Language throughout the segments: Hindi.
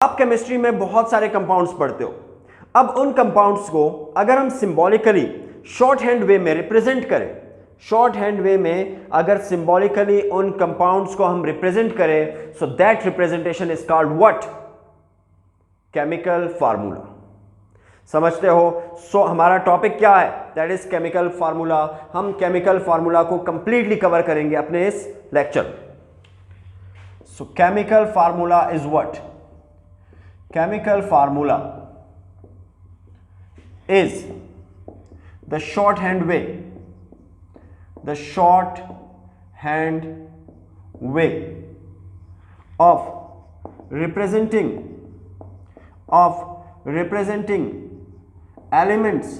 आप केमिस्ट्री में बहुत सारे कंपाउंड्स पढ़ते हो। अब उन कंपाउंड्स को अगर हम सिंबॉलिकली शॉर्ट हैंड वे में रिप्रेजेंट करें, शॉर्ट हैंड वे में अगर सिंबॉलिकली उन कंपाउंड्स को हम रिप्रेजेंट करें, so that representation is called what? Chemical formula. समझते हो? सो हमारा टॉपिक क्या है? That is chemical formula. हम केमिकल फार्मूला को कंप्लीटली कवर करेंगे अपने इस lecture. So chemical formula is what? Chemical formula is the shorthand way of representing elements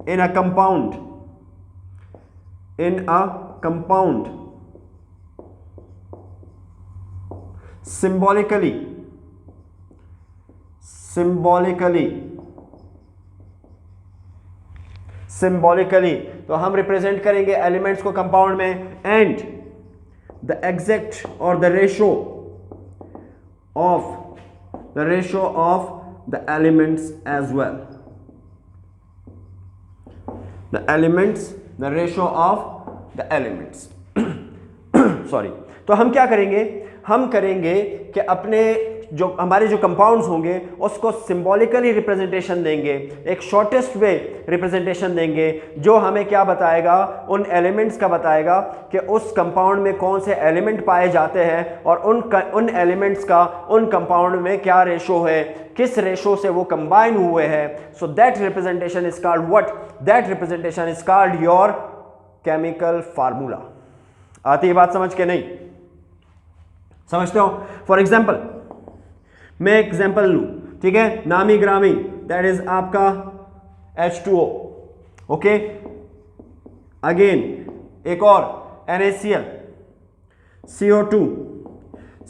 in a compound symbolically तो हम रिप्रेजेंट करेंगे एलिमेंट्स को कंपाउंड में, एंड द एग्जैक्ट और the ratio of the elements as well, the ratio of the elements sorry. तो हम क्या करेंगे? हम करेंगे कि अपने हमारे जो कंपाउंड्स होंगे उसको सिंबॉलिकली रिप्रेजेंटेशन देंगे, एक शॉर्टेस्ट वे रिप्रेजेंटेशन देंगे जो हमें क्या बताएगा? उन एलिमेंट्स का बताएगा कि उस कंपाउंड में कौन से एलिमेंट पाए जाते हैं और उन एलिमेंट्स का उन कंपाउंड में क्या रेशो है, किस रेशो से वो कंबाइन हुए हैं। So that representation is called what? That representation is called your chemical formula. आती है बात समझ के? नहीं समझते हो? फॉर एग्जाम्पल मैं एग्जाम्पल लूं, ठीक है, नामी ग्रामी, दैट इज आपका H2O, ओके। अगेन एक और NaCl, CO2,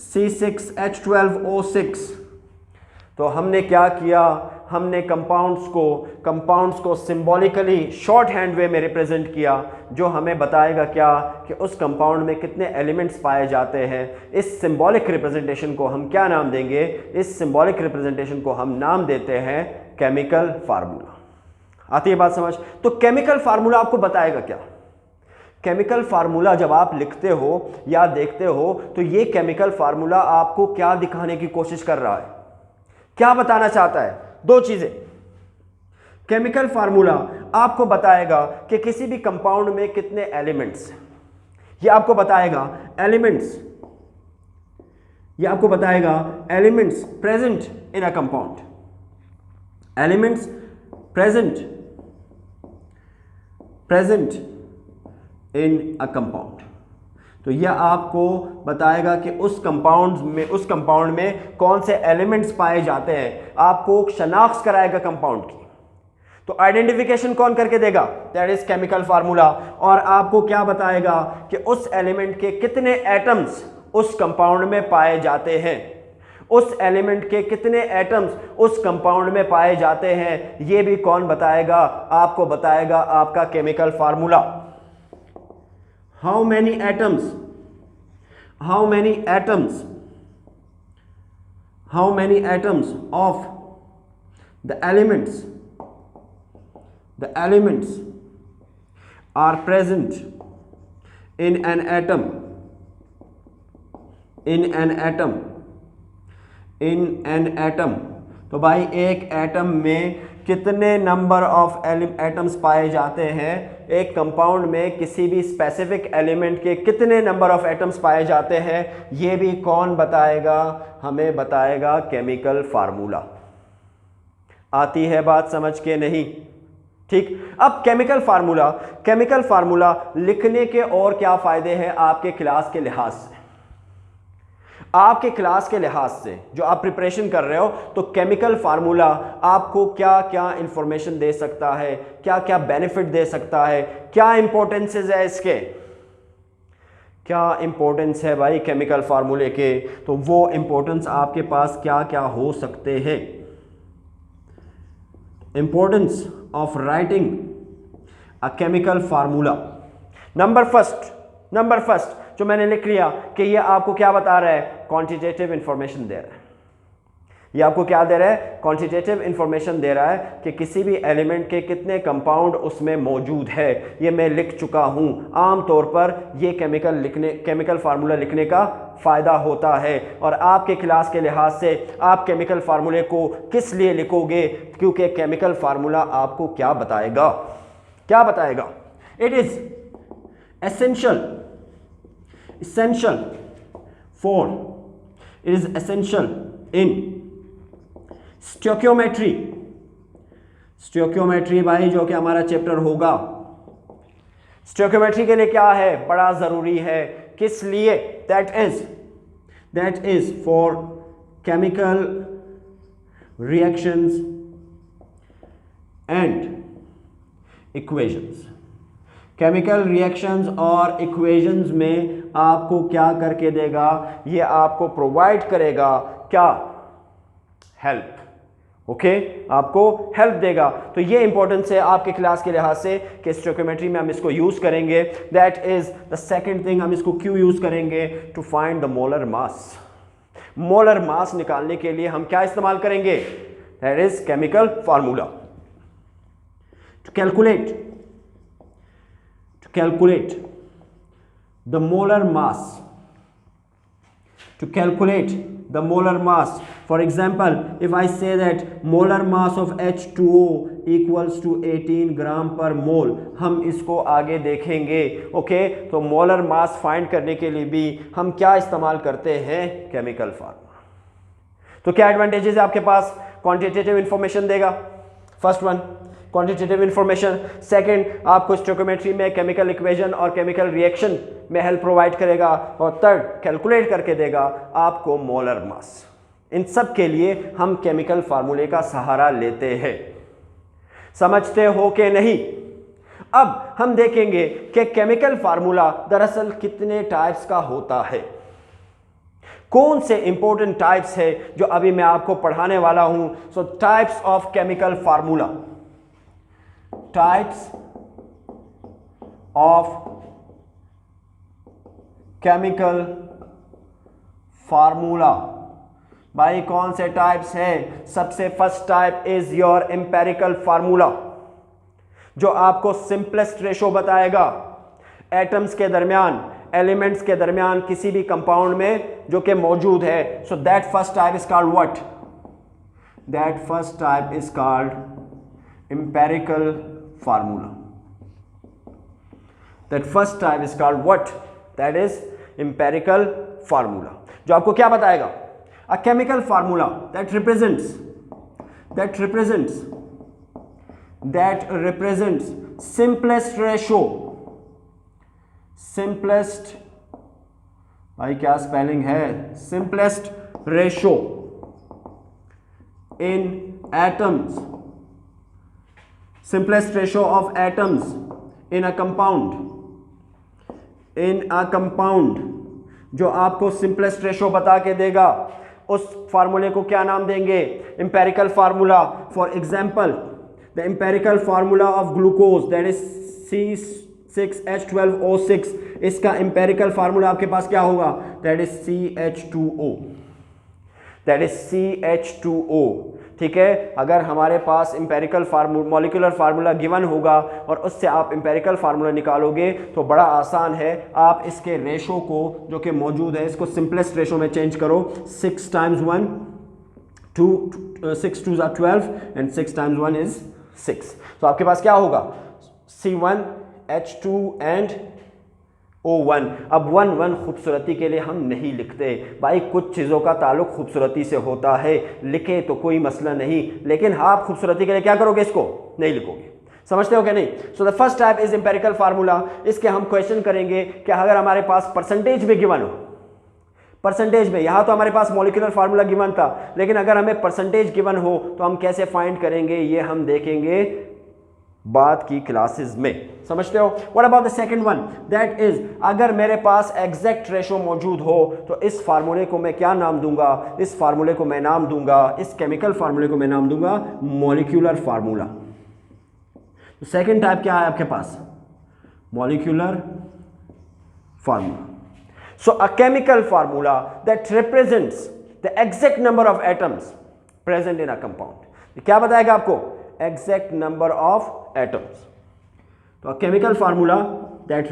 C6H12O6। तो हमने क्या किया? हमने कंपाउंड्स को सिंबॉलिकली शॉर्ट हैंड वे में रिप्रेजेंट किया, जो हमें बताएगा क्या? कि उस कंपाउंड में कितने एलिमेंट्स पाए जाते हैं। इस सिंबॉलिक रिप्रेजेंटेशन को हम क्या नाम देंगे? इस सिंबॉलिक रिप्रेजेंटेशन को हम नाम देते हैं केमिकल फार्मूला। आती है बात समझ? तो केमिकल फार्मूला आपको बताएगा क्या? केमिकल फार्मूला जब आप लिखते हो या देखते हो तो ये केमिकल फार्मूला आपको क्या दिखाने की कोशिश कर रहा है? क्या बताना चाहता है? दो चीजें। केमिकल फार्मूला आपको बताएगा कि किसी भी कंपाउंड में कितने एलिमेंट्स, ये आपको बताएगा एलिमेंट्स, ये आपको बताएगा elements present in a compound, elements present in a compound. तो यह आपको बताएगा कि उस कंपाउंड में कौन से एलिमेंट्स पाए जाते हैं, आपको शनाख्त कराएगा कंपाउंड की। तो आइडेंटिफिकेशन कौन करके देगा? That is chemical formula. और आपको क्या बताएगा कि उस एलिमेंट के कितने एटम्स उस कंपाउंड में पाए जाते हैं, उस एलिमेंट के कितने एटम्स उस कंपाउंड में पाए जाते हैं, यह भी कौन बताएगा? आपको बताएगा आपका chemical formula. How many atoms of the elements are present in an atom, तो भाई एक एटम में कितने नंबर ऑफ एटम्स पाए जाते हैं? एक कंपाउंड में किसी भी स्पेसिफिक एलिमेंट के कितने नंबर ऑफ एटम्स पाए जाते हैं, ये भी कौन बताएगा? हमें बताएगा केमिकल फार्मूला। आती है बात समझ के? नहीं? ठीक। अब केमिकल फार्मूला लिखने के और क्या फायदे हैं आपके क्लास के लिहाज से? आपके क्लास के लिहाज से जो आप प्रिपरेशन कर रहे हो, तो केमिकल फार्मूला आपको क्या क्या इंफॉर्मेशन दे सकता है, क्या क्या बेनिफिट दे सकता है, क्या इंपॉर्टेंसेस है इसके, क्या इंपॉर्टेंस है भाई केमिकल फार्मूले के? तो वो इंपॉर्टेंस आपके पास क्या क्या हो सकते हैं? Importance of writing a chemical formula. Number first जो मैंने लिख लिया कि ये आपको क्या बता रहा है, क्वांटिटेटिव इंफॉर्मेशन दे रहा है। ये आपको क्या दे रहा है, क्वांटिटेटिव इंफॉर्मेशन दे रहा है कि किसी भी एलिमेंट के कितने कंपाउंड उसमें मौजूद है। ये मैं लिख चुका हूँ। आमतौर पर ये केमिकल फार्मूला लिखने का फ़ायदा होता है। और आपके क्लास के लिहाज से आप केमिकल फार्मूले को किस लिए लिखोगे, क्योंकि केमिकल फार्मूला आपको क्या बताएगा, it is essential in stoichiometry भाई, जो कि हमारा चैप्टर होगा। स्टोइकियोमेट्री के लिए क्या है, बड़ा ज़रूरी है। किस लिए, that is for chemical reactions and equations. Chemical reactions और इक्वेशंस में आपको क्या करके देगा, ये आपको प्रोवाइड करेगा क्या, हेल्प। ओके, आपको हेल्प देगा। तो ये इंपॉर्टेंस है आपके क्लास के लिहाज से कि स्टोइकियोमेट्री में हम इसको यूज करेंगे। That is the second thing. हम इसको क्यों यूज करेंगे, to find the molar mass. Molar mass निकालने के लिए हम क्या इस्तेमाल करेंगे, that is chemical formula. To calculate the molar mass, for example, if I say that molar mass of H2O equals to 18 ग्राम पर मोल, हम इसको आगे देखेंगे। ओके, तो मोलर मास फाइंड करने के लिए भी हम क्या इस्तेमाल करते हैं, केमिकल फार्मूला। तो क्या एडवांटेजेस है आपके पास, क्वांटिटेटिव इंफॉर्मेशन देगा, first one quantitative information. Second, आपको स्टोइकियोमेट्री में केमिकल इक्वेशन और केमिकल रिएक्शन में हेल्प प्रोवाइड करेगा। और थर्ड, कैलकुलेट करके देगा आपको मोलर मास। इन सब के लिए हम केमिकल फार्मूले का सहारा लेते हैं। समझते हो कि नहीं? अब हम देखेंगे कि केमिकल फार्मूला दरअसल कितने टाइप्स का होता है, कौन से इंपॉर्टेंट टाइप्स है जो अभी मैं आपको पढ़ाने वाला हूं। सो types of chemical formula, types of chemical formula. भाई कौन से टाइप्स हैं? सबसे first type is your empirical formula, जो आपको सिंपलेस्ट रेशो बताएगा एटम्स के दरमियान, एलिमेंट्स के दरमियान किसी भी कंपाउंड में जो कि मौजूद है। So that first type is called what? That first type is called empirical formula. That first type is called what? That is empirical formula, जो आपको क्या बताएगा? A chemical formula that represents simplest ratio, भाई क्या स्पेलिंग है, simplest ratio in atoms, simplest ratio of atoms in a compound, जो आपको simplest ratio बता के देगा, उस फार्मूले को क्या नाम देंगे? Empirical formula. For example, the empirical formula of glucose, that is C6H12O6, इसका एम्पेरिकल फार्मूला आपके पास क्या होगा? That is CH2O। ठीक है, अगर हमारे पास एम्पेरिकल मॉलिक्यूलर फार्मूला गिवन होगा और उससे आप एम्पेरिकल फार्मूला निकालोगे तो बड़ा आसान है। आप इसके रेशो को जो कि मौजूद है इसको सिंपलेस्ट रेशो में चेंज करो। 6 times 1 2 6 2 12 एंड 6 times 1 is 6। तो आपके पास क्या होगा? C1H2 and O1। अब 1 खूबसूरती के लिए हम नहीं लिखते भाई, कुछ चीज़ों का ताल्लुक खूबसूरती से होता है, लिखे तो कोई मसला नहीं, लेकिन आप खूबसूरती के लिए क्या करोगे? इसको नहीं लिखोगे। समझते हो क्या नहीं? So the first type is empirical formula. इसके हम क्वेश्चन करेंगे कि अगर हमारे पास परसेंटेज में गिवन हो, परसेंटेज में, यहाँ तो हमारे पास मॉलिक्यूलर फार्मूला गिवन था, लेकिन अगर हमें परसेंटेज गिवन हो तो हम कैसे फाइंड करेंगे, ये हम देखेंगे बाद की क्लासेस में। समझते हो? What about the second one? That is, अगर मेरे पास एग्जैक्ट रेशो मौजूद हो तो इस फार्मूले को मैं क्या नाम दूंगा? इस फार्मूले को मैं नाम दूंगा, इस केमिकल फार्मूले को मैं नाम दूंगा मॉलिक्यूलर फार्मूला। तो सेकंड टाइप क्या है आपके पास? Molecular formula. So a chemical formula that represents the exact number of atoms present in a compound. क्या बताएगा आपको? Exact number of atoms. तो a chemical formula that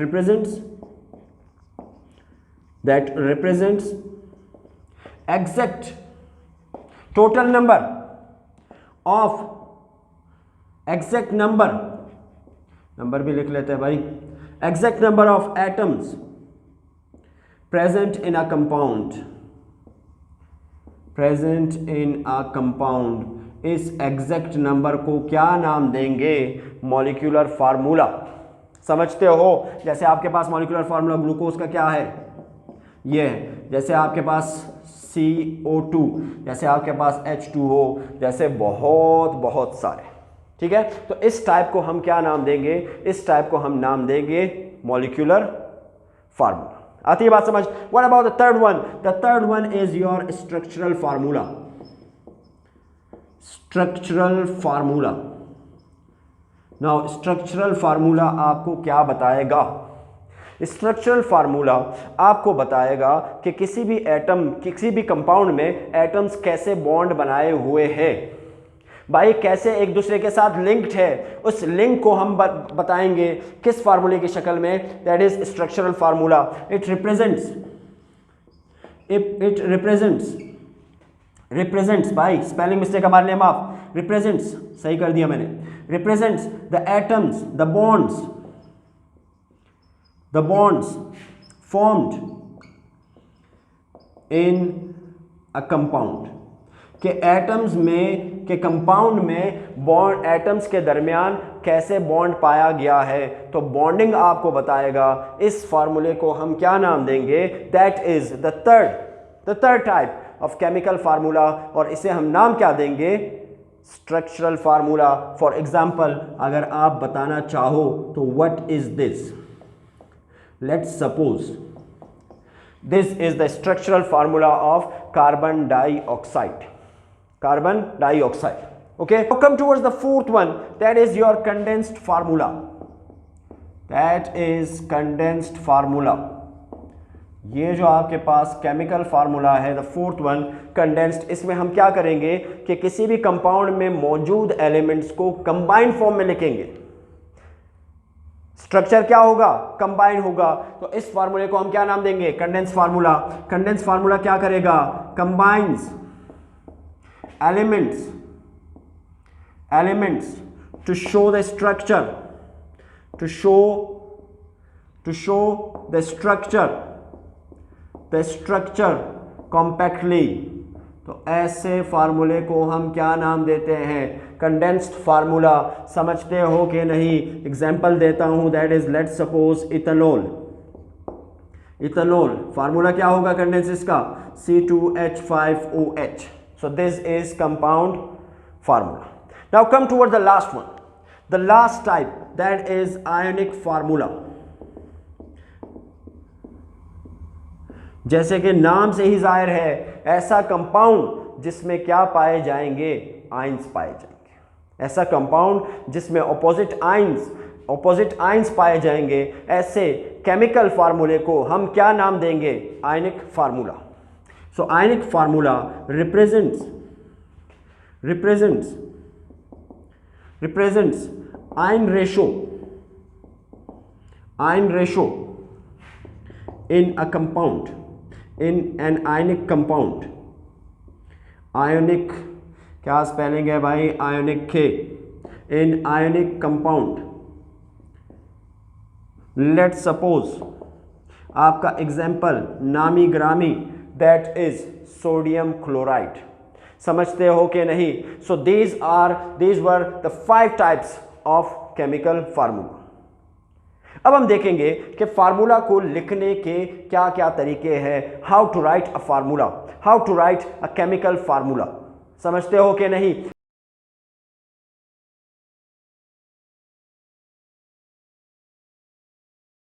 represents exact total number of exact number भी लिख लेते हैं भाई, exact number of atoms present in a compound, इस एग्जैक्ट नंबर को क्या नाम देंगे? Molecular formula. समझते हो? जैसे आपके पास मॉलिक्यूलर फार्मूला ग्लूकोज का क्या है, ये है। जैसे आपके पास CO2, जैसे आपके पास H2O, जैसे बहुत सारे, ठीक है। तो इस टाइप को हम क्या नाम देंगे? इस टाइप को हम नाम देंगे मॉलिक्यूलर फार्मूला। आती है बात समझ? What about the third one? The third one is your structural formula. Structural formula. Now structural formula आपको क्या बताएगा? स्ट्रक्चरल फार्मूला आपको बताएगा कि किसी भी एटम, किसी भी कंपाउंड में एटम्स कैसे बॉन्ड बनाए हुए हैं भाई, कैसे एक दूसरे के साथ लिंक्ड है। उस लिंक को हम बताएंगे किस फार्मूले की शक्ल में? That is structural formula. It represents भाई, स्पेलिंग मिस्टेक हमारे लिए माफ, रिप्रेजेंट्स सही कर दिया मैंने, represents the atoms, the bonds formed in a compound, के एटम्स में, के कंपाउंड में बॉन्ड, एटम्स के दरमियान कैसे बॉन्ड पाया गया है। तो बॉन्डिंग आपको बताएगा। इस फार्मूले को हम क्या नाम देंगे? That is the third type of chemical formula, और इसे हम नाम क्या देंगे? Structural formula. फॉर एग्जाम्पल अगर आप बताना चाहो तो what is this? Let's suppose this is the structural formula of carbon dioxide. Okay, now come towards the fourth one, that is your condensed formula. ये जो आपके पास केमिकल फार्मूला है, द फोर्थ वन कंडेंस्ड, इसमें हम क्या करेंगे कि किसी भी कंपाउंड में मौजूद एलिमेंट्स को कंबाइंड फॉर्म में लिखेंगे। स्ट्रक्चर क्या होगा? कंबाइन होगा। तो इस फार्मूले को हम क्या नाम देंगे? Condensed formula. कंडेंस्ड फार्मूला क्या करेगा? Combines elements to show the structure, the structure compactly। तो ऐसे फार्मूले को हम क्या नाम देते हैं? Condensed formula. समझते हो कि नहीं? एग्जांपल देता हूं, that is let's suppose ethanol formula क्या होगा कंडेंस इसका? C2H5OH। So this is compound formula. Now come toward the last one, the last type, that is ionic formula. जैसे कि नाम से ही जाहिर है, ऐसा कंपाउंड जिसमें क्या पाए जाएंगे? आयंस पाए जाएंगे। ऐसा कंपाउंड जिसमें ऑपोजिट आयंस पाए जाएंगे, ऐसे केमिकल फार्मूले को हम क्या नाम देंगे? आयनिक formula. So ionic formula represents ion ratio in a compound, in an ionic compound। ionic क्या स्पेलिंग है भाई? ionic K। in ionic compound, let's suppose आपका एग्जाम्पल नामी ग्रामी, that is sodium chloride। समझते हो कि नहीं? So these were the 5 types of chemical formula। अब हम देखेंगे कि फार्मूला को लिखने के क्या क्या तरीके हैं। How to write a formula, how to write a chemical formula. समझते हो कि नहीं?